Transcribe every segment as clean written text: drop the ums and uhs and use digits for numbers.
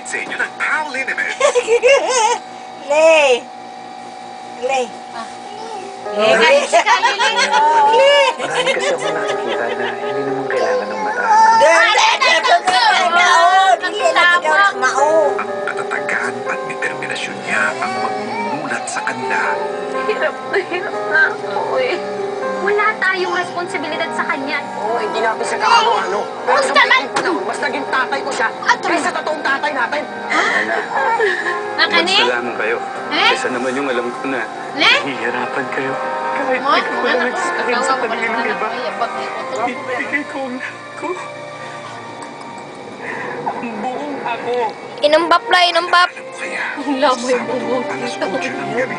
Hatid sa inyo ng PAL Liniment. Le. Le. Marami kasi ako nakikita na hindi naman kailangan ng mata. Ang katatagan at determinasyon niya ang magmumulat sa kanila. Hirap na ako eh. Wala tayong responsibilidad sa kanya. Oo, hindi natin siya kaano-ano. Pero sa mga panahon, mas naging tatay ko siya kaysa totoong tatay natin. Mas salamat kayo. Eh? Kaysa naman yung alam ko na Le? hihirapan kayo. Kahit di ko wala nagsasakit sa paningin ng iba. Ibigay ko ang lahat ko. Ang buong ako. Inumbap la, inumbap. Alam mo kaya, Labo yung bubog alas dito. 8 ng gabi,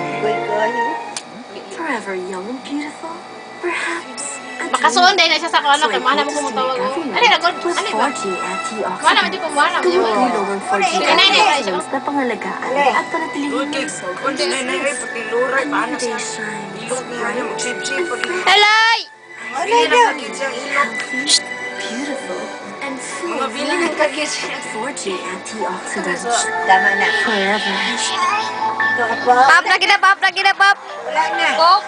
Forever young and beautiful, perhaps. Makasuon dahil na siya sa kanak. Mana mo kumutawag ko. Ano yung nagod? With Ano ba? 4G antioxidants. Mana mo di pa mana mo. Tumutulo ng 4G Sige, nanay. antioxidants na pangalagaan at panatilihin ng sobrang Kundi nanay, pati luray, paano Every sa day shines ilong niya, bright, yung chip-chip, pati Helay! ano na pagkit sa ilong. healthy, beautiful, and full Mga of bilang life. nagkagit siya. 4G antioxidants. Tama na. Forever. Ito ka pa. Pap lagi na, pap lagi na, pap. Wala na. Kok.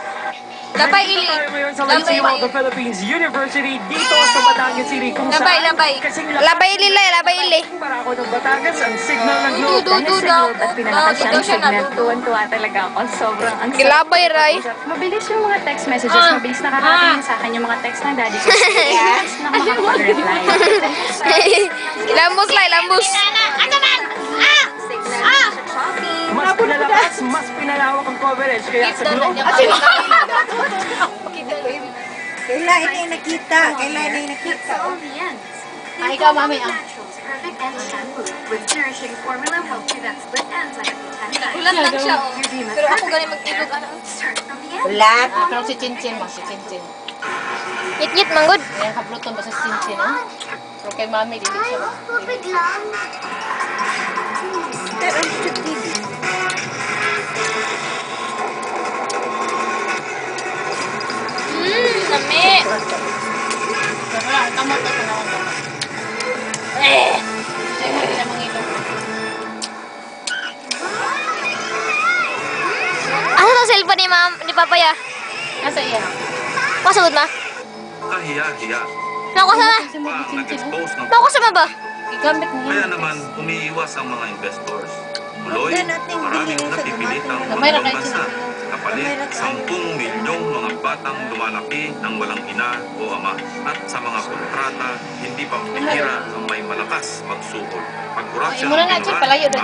Labay ili. Tayo ngayon sa Labay Lyceum of the Philippines University dito sa Batangas City kung Labay, saan labay. kasing Labay ili, labay ili. para ako ng Batangas ang signal ng globe. Dudu daw. Ikaw siya na, dudu. Tuwan-tuwa talaga ako. Sobrang ang Gilabay, Ray. Mabilis yung mga text messages. Mabilis nakarating sa akin yung mga text ng daddy ko. Mabilis na makapag-reply. Lambos, Lay, lambos. Ano man? Mas pinalakas, mas pinalawak ang coverage kaya sa globe. Kailan ini nakita? Kailan ini nakita? Ay, ikaw, mami. Perfect and shampoo with nourishing formula help prevent split ends like Ulan lang siya, oh. Pero ako galing mag-ilog, ano. Start from the end. Ulat. Pero si Chinchin mo, si Chinchin. Ngit-ngit, manggod. Ayan, kapluton ba sa Chinchin, ha? Pero kay mami, dili siya. Pero ang stupid. Nami. Pero lang, kamot ako na ako. Siyempre, siya mangilog. Asa to cellphone ni ma'am, ni Papa ya? Nasa iya. Pasagod ma? Kahiya-hiya Nakuha na. Kasi mo, pa ang si Chinchin, ha? nag-expose ng Nakuha sa ba? Igamit mo kaya yun. naman umiiwas ang mga investors. Tuloy, Huwag na nating maraming bilhin sa napipilitang tomato. Gamay na magandang kayo bansa. sila. Kapalit, 10 milyong mga batang lumalaki ng walang ina o ama. At sa mga kontrata, hindi pa bihira ang may malakas magsukol. Pag Ay, muna na, Chip, palayo doon.